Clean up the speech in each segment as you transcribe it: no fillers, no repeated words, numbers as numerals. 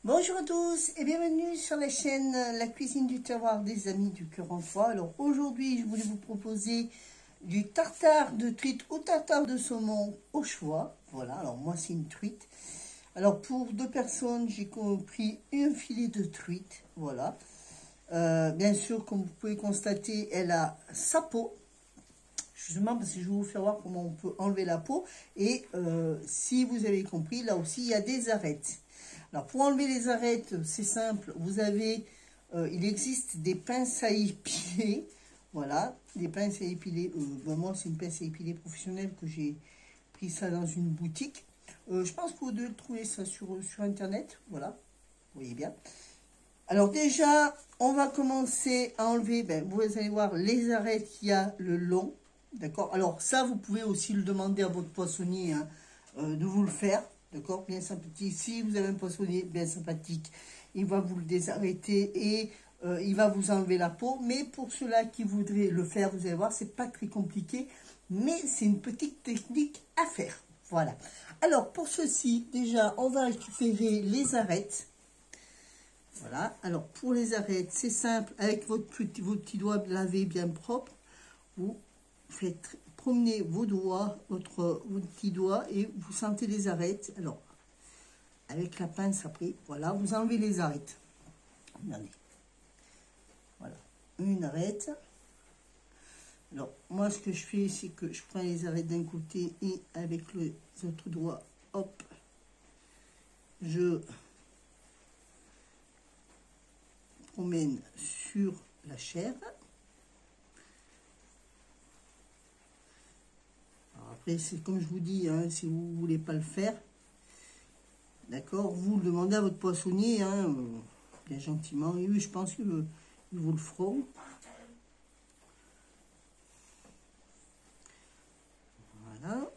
Bonjour à tous et bienvenue sur la chaîne La Cuisine du Terroir des Amis du Cœur en Foie. Alors aujourd'hui, je voulais vous proposer du tartare de truite ou tartare de saumon au choix. Voilà, alors moi c'est une truite. Alors pour deux personnes, j'ai pris un filet de truite. Voilà. Bien sûr, comme vous pouvez constater, elle a sa peau. Justement parce que je vais vous faire voir comment on peut enlever la peau. Et si vous avez compris, là aussi il y a des arêtes. Alors pour enlever les arêtes, c'est simple. Vous avez, il existe des pinces à épiler. Voilà, des pinces à épiler. Moi c'est une pince à épiler professionnelle que j'ai pris ça dans une boutique. Je pense que vous devez trouver ça sur internet. Voilà, vous voyez bien. Alors déjà, on va commencer à enlever, vous allez voir les arêtes qu'il y a le long. D'accord. Alors ça, vous pouvez aussi le demander à votre poissonnier de vous le faire. D'accord. Bien sympathique. Si vous avez un poissonnier bien sympathique, il va vous le désarrêter et il va vous enlever la peau. Mais pour ceux-là qui voudraient le faire, vous allez voir, c'est pas très compliqué. Mais c'est une petite technique à faire. Voilà. Alors pour ceci, déjà, on va récupérer les arêtes. Voilà. Alors pour les arêtes, c'est simple. Avec vos petits doigts lavés bien propres, vous faites promener vos doigts, vos petits doigts et vous sentez les arêtes. Alors, avec la pince après, voilà, vous enlevez les arêtes. Regardez. Voilà, une arête. Alors, moi, ce que je fais, c'est que je prends les arêtes d'un côté et avec les autres doigts, hop, je promène sur la chair. Après, c'est comme je vous dis, hein, si vous ne voulez pas le faire, d'accord, vous le demandez à votre poissonnier, hein, bien gentiment, et oui, je pense qu'ils vous le feront. Voilà.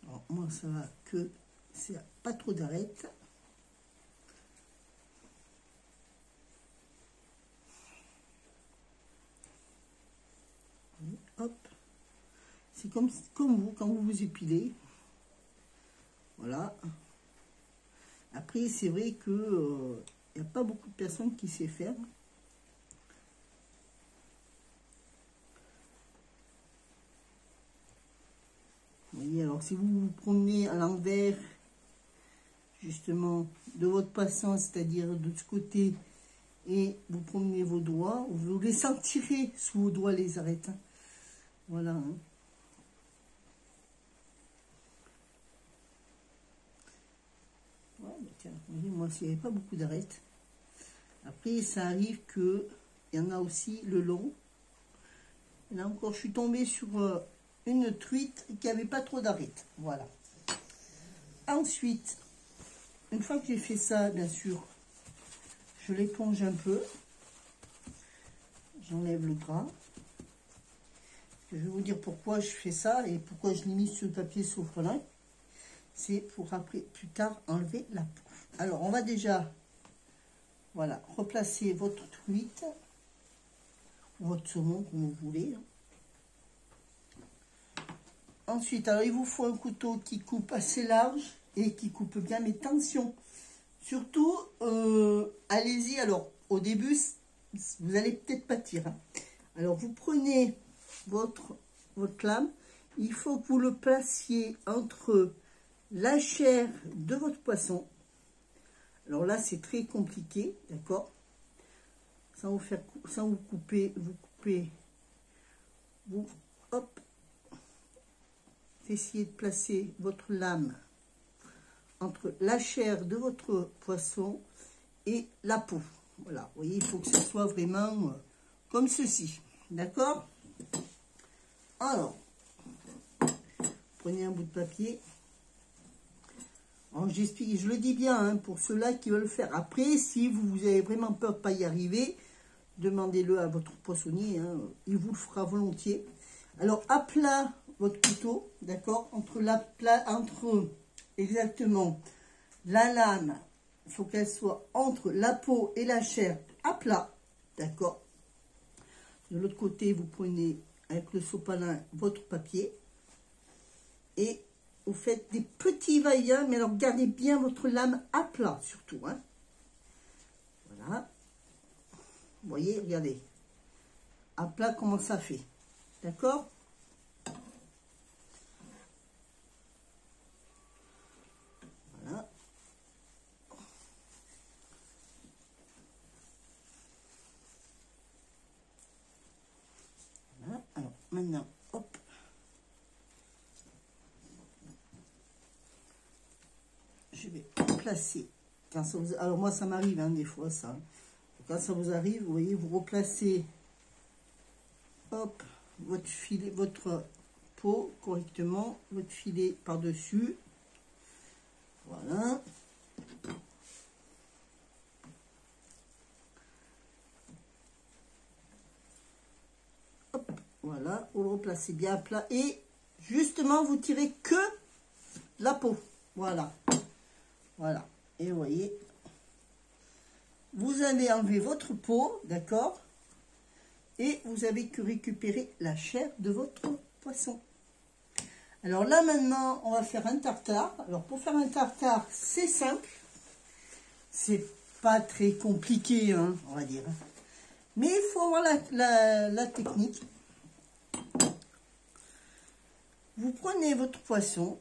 Alors, moi, ça va que c'est pas trop d'arêtes. Hop, c'est comme vous, quand vous vous épilez. Voilà. Après, c'est vrai que il n'y a pas beaucoup de personnes qui savent faire. Vous voyez, alors si vous vous promenez à l'envers, justement, de votre poisson, c'est-à-dire de ce côté, et vous promenez vos doigts, vous les sentirez sous vos doigts les arêtes. Hein. Voilà. Hein. Ouais, tiens, moi, s'il n'y avait pas beaucoup d'arêtes. Après, ça arrive qu'il y en a aussi le long. Et là encore, je suis tombée sur une truite qui n'avait pas trop d'arêtes. Voilà. Ensuite, une fois que j'ai fait ça, bien sûr, je l'éponge un peu. J'enlève le gras. Je vais vous dire pourquoi je fais ça et pourquoi je l'ai mis sur le papier soufflant. C'est pour après, plus tard, enlever la peau. Alors, on va déjà, voilà, replacer votre truite, votre saumon, comme vous voulez. Ensuite, alors, il vous faut un couteau qui coupe assez large et qui coupe bien, mais attention. Surtout, allez-y, alors, au début, vous allez peut-être pâtir. Hein. Alors, vous prenez votre lame, il faut que vous le placiez entre la chair de votre poisson. Alors là, c'est très compliqué, d'accord? Sans vous couper, hop, essayez de placer votre lame entre la chair de votre poisson et la peau. Voilà, vous voyez, il faut que ce soit vraiment comme ceci, d'accord? Alors, prenez un bout de papier. J'explique, je le dis bien, hein, pour ceux-là qui veulent le faire. Après, si vous avez vraiment peur de ne pas y arriver, demandez-le à votre poissonnier, hein, il vous le fera volontiers. Alors, à plat votre couteau, d'accord, entre exactement la lame, il faut qu'elle soit entre la peau et la chair à plat, d'accord. De l'autre côté, vous prenez avec le sopalin votre papier et vous faites des petits va-et-vient, mais alors gardez bien votre lame à plat surtout, hein. Voilà. Vous voyez, regardez. À plat, comment ça fait. D'accord? Voilà. Voilà. Alors, maintenant, hop. Je vais placer. Quand ça vous... Alors, moi, ça m'arrive, hein, des fois, ça. Quand ça vous arrive, vous voyez, vous replacez, hop, votre filet, votre peau correctement, votre filet par-dessus. Voilà. Hop, voilà, vous le replacez bien à plat et justement, vous tirez que la peau. Voilà. Voilà. Et vous voyez, vous allez enlever votre peau, d'accord? Et vous avez que récupérer la chair de votre poisson. Alors là, maintenant, on va faire un tartare. Alors, pour faire un tartare, c'est simple. C'est pas très compliqué, hein, on va dire. Mais il faut avoir la technique. Vous prenez votre poisson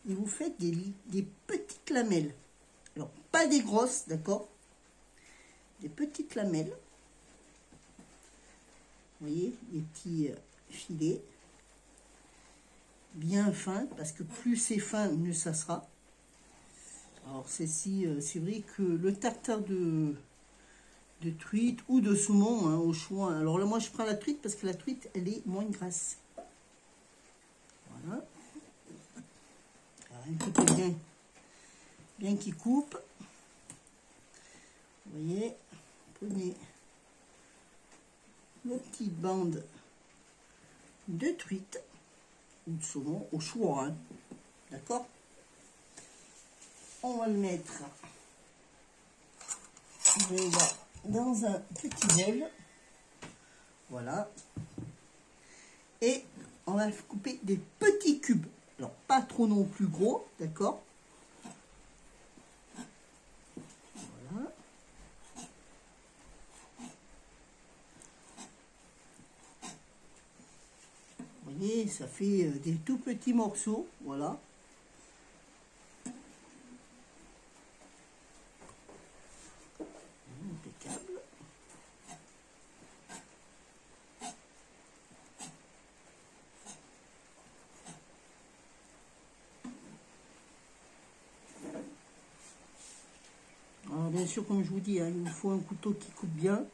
et vous faites des petites lamelles. Alors, pas des grosses, d'accord? Des petites lamelles. Vous voyez, des petits filets. Bien fins, parce que plus c'est fin, mieux ça sera. Alors, c'est vrai que le tartare de truite ou de saumon, hein, au choix. Alors là, moi, je prends la truite parce que la truite, elle est moins grasse. Voilà. Alors, un petit peu bien qui coupe. Vous voyez, prenez vos petites bandes de truite ou de saumon au choix, hein. D'accord? On va le mettre dans un petit bol. Voilà. Et on va couper des petits cubes. Alors, pas trop non plus gros, d'accord? Voilà. Vous voyez, ça fait des tout petits morceaux, voilà. Impeccable. Alors, bien sûr, comme je vous dis, hein, il vous faut un couteau qui coupe bien.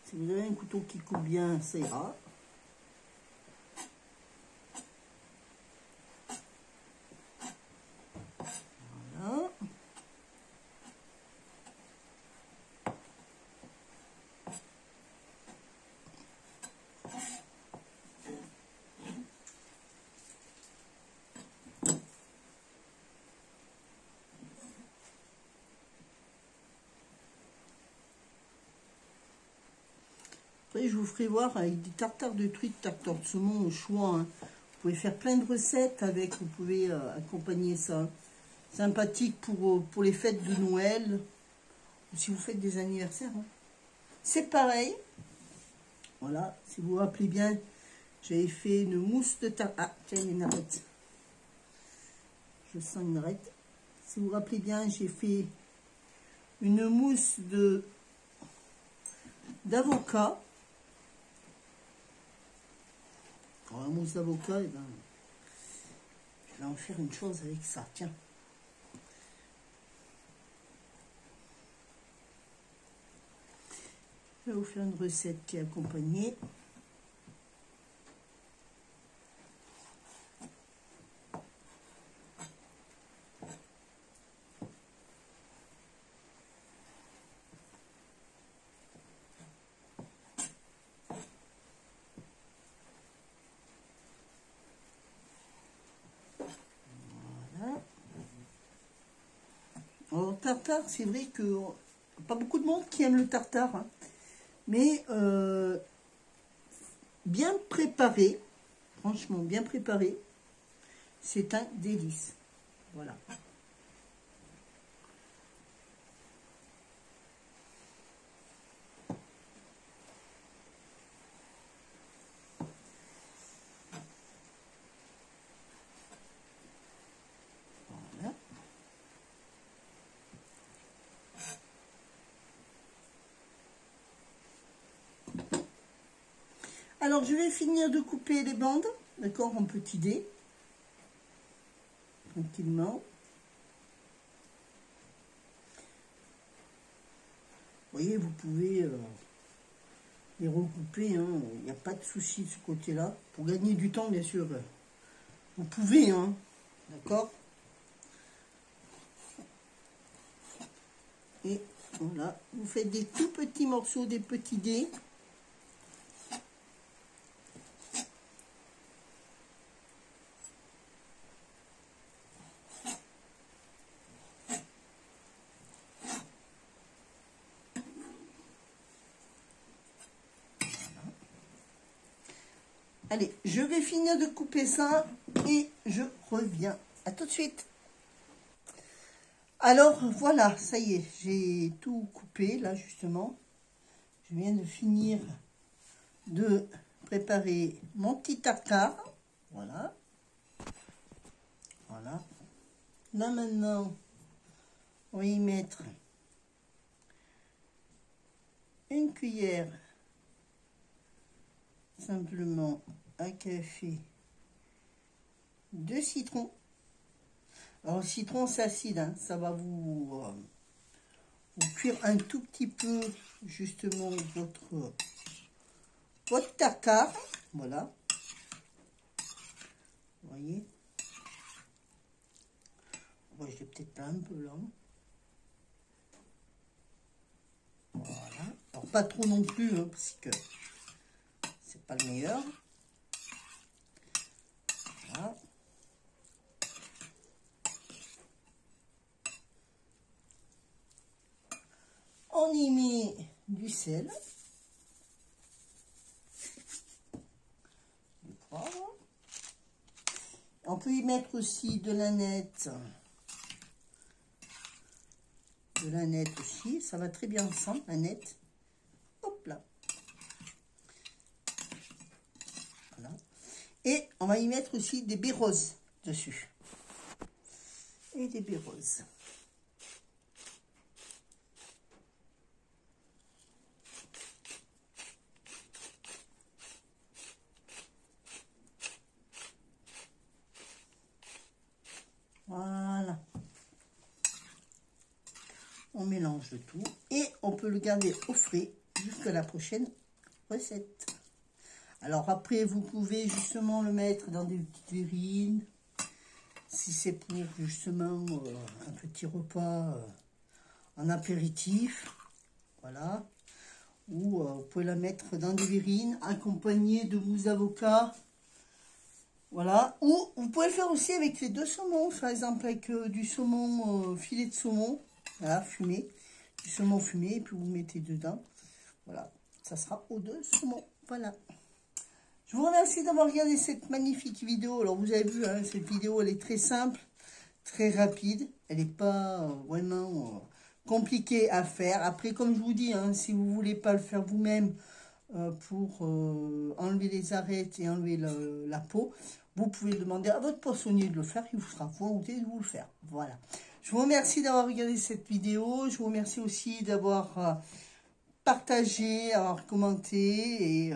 Si vous avez un couteau qui coupe bien, ça ira. Voilà. Après, je vous ferai voir avec des tartares de truite, tartare de saumon au choix, hein. Vous pouvez faire plein de recettes avec, vous pouvez accompagner ça. Sympathique pour les fêtes de Noël, ou si vous faites des anniversaires, hein. C'est pareil. Voilà, si vous vous rappelez bien, j'avais fait une mousse de tartare. Ah, tiens, il y a une arête. Je sens une arête. Si vous vous rappelez bien, j'ai fait une mousse d'avocat. Alors, la mousse d'avocat, eh ben, je vais en faire une chose avec ça. Tiens. Je vais vous faire une recette qui est accompagnée. Voilà. Alors, tartare, c'est vrai que pas beaucoup de monde qui aime le tartare, hein. Mais bien préparé, franchement bien préparé, c'est un délice. Voilà. Voilà. Alors, je vais finir de couper les bandes, d'accord, en petits dés. Tranquillement. Vous voyez, vous pouvez les recouper, hein. Il n'y a pas de souci de ce côté-là. Pour gagner du temps, bien sûr, vous pouvez, hein, d'accord. Et voilà, vous faites des tout petits morceaux, des petits dés. Allez, je vais finir de couper ça et je reviens. À tout de suite. Alors, voilà, ça y est, j'ai tout coupé, là, justement. Je viens de finir de préparer mon petit tartare. Voilà. Voilà. Là, maintenant, on va y mettre une cuillère simplement à café de citron. Alors, le citron, c'est acide, hein, ça va vous cuire un tout petit peu, justement, votre tartare. Voilà. Vous voyez. Bon, je l'ai peut-être pas un peu là. Voilà. Alors, pas trop non plus, hein, parce que c'est pas le meilleur. Voilà. On y met du sel, du poivre. On peut y mettre aussi de l'aneth. De l'aneth aussi, ça va très bien ensemble, l'aneth. Hop là. Voilà. Et on va y mettre aussi des baies roses dessus. Et des baies roses. Voilà. On mélange le tout et on peut le garder au frais jusqu'à la prochaine recette. Alors après, vous pouvez justement le mettre dans des petites verrines. Si c'est pour justement un petit repas en apéritif. Voilà. Ou vous pouvez la mettre dans des verrines accompagnées de mousse d'avocat. Voilà. Ou vous pouvez le faire aussi avec les deux saumons. Par exemple avec du saumon, filet de saumon. Voilà, fumé. Du saumon fumé. Et puis vous mettez dedans. Voilà. Ça sera aux deux saumons. Voilà. Je vous remercie d'avoir regardé cette magnifique vidéo. Alors vous avez vu, hein, cette vidéo elle est très simple, très rapide. Elle n'est pas vraiment compliquée à faire. Après comme je vous dis, hein, si vous ne voulez pas le faire vous-même pour enlever les arêtes et enlever la peau, vous pouvez demander à votre poissonnier de le faire. Il vous sera volonté de vous le faire. Voilà. Je vous remercie d'avoir regardé cette vidéo. Je vous remercie aussi d'avoir partagez, alors commentez et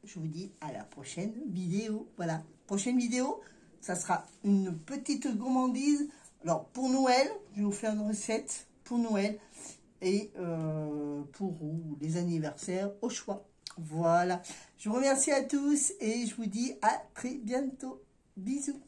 je vous dis à la prochaine vidéo. Voilà, prochaine vidéo, ça sera une petite gourmandise. Alors pour Noël, je vais vous faire une recette pour Noël et pour les anniversaires au choix. Voilà, je vous remercie à tous et je vous dis à très bientôt. Bisous.